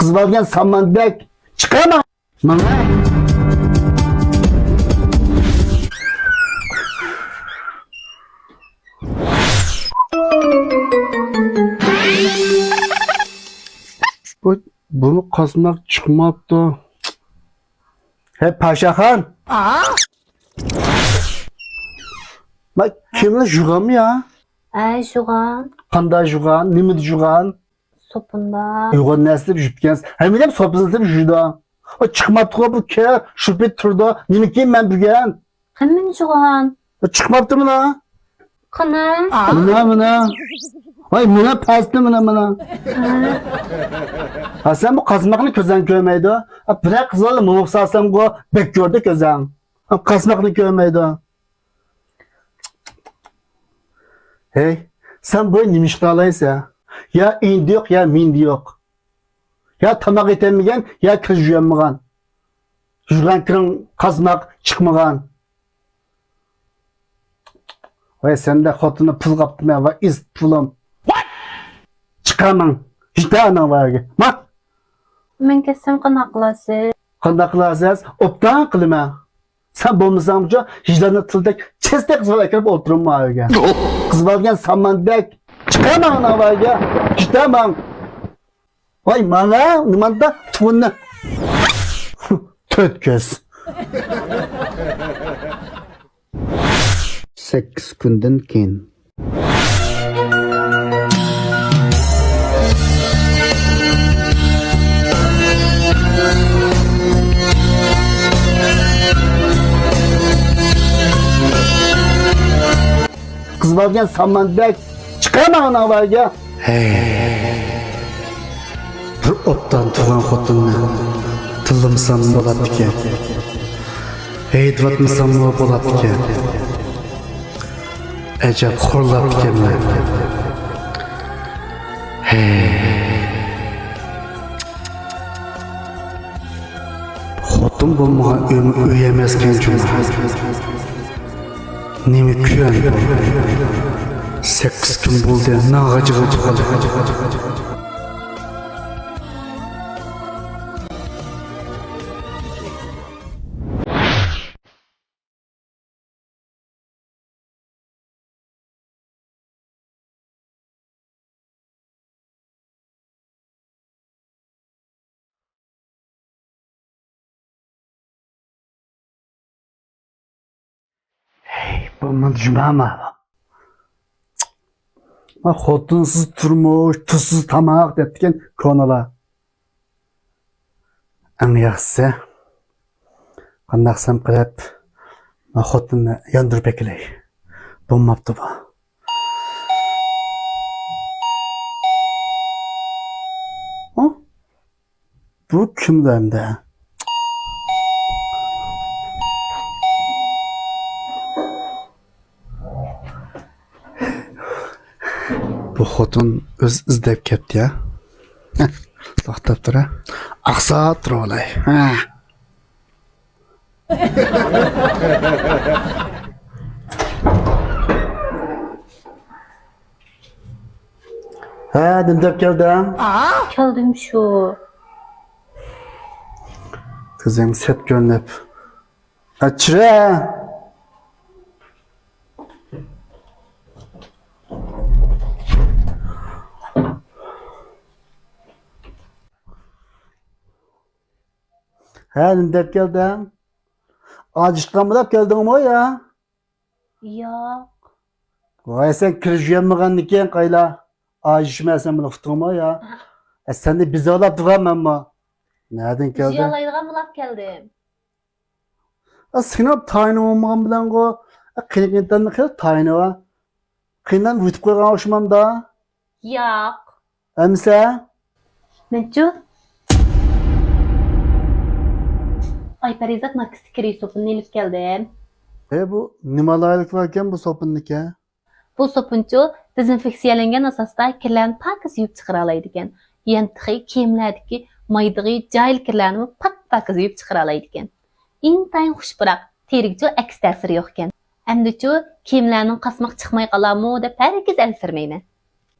Kız varken Samandek çıkama. Bana. Bunu kazmak çıkmadı. He Paşaхан. Bak kimle juğam ya? Juğan. Qanday juğan? Nimid juğan? Sopunda. Uygun nesli jüpkens. Hem de sopuzatı juda. O çıkmadı bu ke şüphet turdu. Nimi kim ben bilgen? Hemen Juğan. O çıkmadı mı la? Kana. Mına. Ay mına pastı mına. Ha sen bu kazmakını közden görmeydi. Ha bırak kızlarla muvksasam bu bek gördü közden. Ha kazmakını görmeydi. Hey, sen bu nimişte alaysa. Ya indi yok ya mindi yok. Ya tamak etemigen ya kız juyamagan. Jugan kırın kazmak çıkmagan. Vay sen de xotunu pul kaptım ya va iz pulum. Çıkamam. İşte ana var ki. Ma. Men kessem kana qilasiz. Qanday qilasiz? Obdan qilma. Sen bo'lmasang bu hijlarni tildek chestek qizlar kirib o'tirma yerga. Qiz bo'lgan samandek chiqaman ana varga. Kitaman. Voy mana nimanda tuvni. To'rt ko'z. 8 kundan keyin. Kız varken Samandek çıkama ana varga. Bir ottan tuğan xotunni tılımsam bo'ladi ekan. Heydvatmasam bo'ladi ekan. Ajab xo'rlab ekanman. Xotun bo'lmagan uy emaskan juma. Nemi kuyan bu? 8 kun bo'ldi, nag'ajig'i qoldi. Bundan cümlema. Xotinsız turmuş, tuzsuz tamaq depken konular. Eng yaxshisi qandaqsam qilib xotinni yondirib kelay. Bo'lmabdi bu. Bu kimdanda? Bu xotin o'z izlab ketdi ya. To'xtab tur. Aqsa turolay. Ha, deb keldim. Keldim şu. Kızım set görünüp. Açra. Ha, deb keldim. Acıktan mı geldin o ya? Yok. Vay sen kirjiyemmeğen iken kayla. Acışmayasan bunu tutma ya. Sen de bizi alıp duramam mı? Nereden geldin? Ziyalaydıgan bulap geldim. Sen tayını olmağın bilen o. Kıyıklıktan ne kadar tayını var? Kıyından vütüp koygan hoşmam da. Yok. Emse? Necu? Ay Parizat markası kiri sopunu elip geldim. Bu nimalaylık varken bu sopunnike? Bu sopunchu dezinfeksiyalangan asosda kirlarni pakiz yuvib chiqara oladi ekan. Yantiqi kiyimlardagi maydig'i jahil kirlarni pak-pakiz yuvib chiqara oladi ekan. Intayin xushbiroq, terigichu aks ta'siri yo'q ekan. Hamdachu kiyimlarning qasmoq chiqmay qolarmi deb hargiz ansirmayman.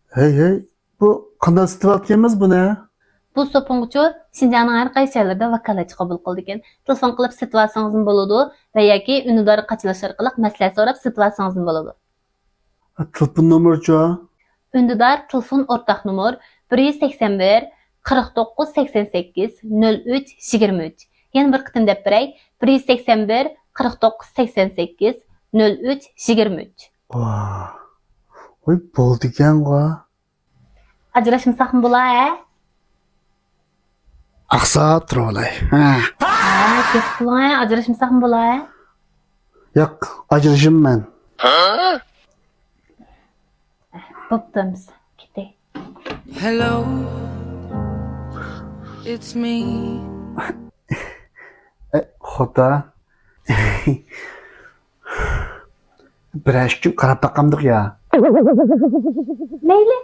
Hey, bu qanday sityapmiz buni? Bu sopunguçu Şinjanın her qaysi yerlərdə vakalatçı qabul qıldı ekan. Telefon qılıb setib alsanız boladı və yoki ünidar qaçılış orqali məsləhət sorab setib alsanız boladı. Telefon numarca. Ündidar telefon ortaq numar 181 49 88 03 23. Yana bir qitim deb beray. 181 49 88 03 23. Oy bo'ldi ekan g'a. Ajrashmasaqmi bo'lar? Aqsa turolay. Kes qilay, ajrashmasaqmi bo'lar? Yo'q, ajrashimman. Bo'ptimiz. Ketay. Hello, it's me. Xudo. Birash kun qarab baqamdiq ya. Mayli.